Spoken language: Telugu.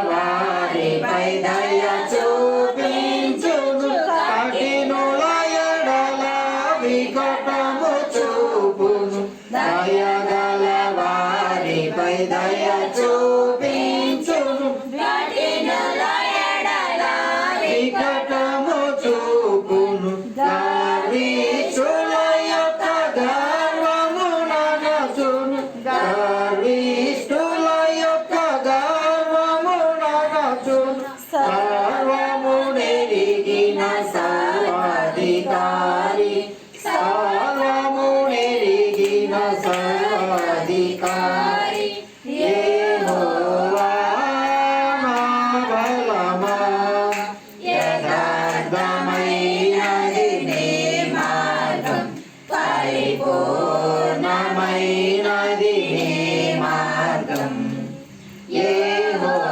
వారిపై దయ చూపించును కఠినుల ఎడల వికటము చూపును దయగల వారిపై దయ చూపించును కఠినుల ఎడల వికటము చూపును గర్విష్ఠుల యొక్క గర్వమున నచును గర్విష్ఠుల యొక్క గర్వమున నచును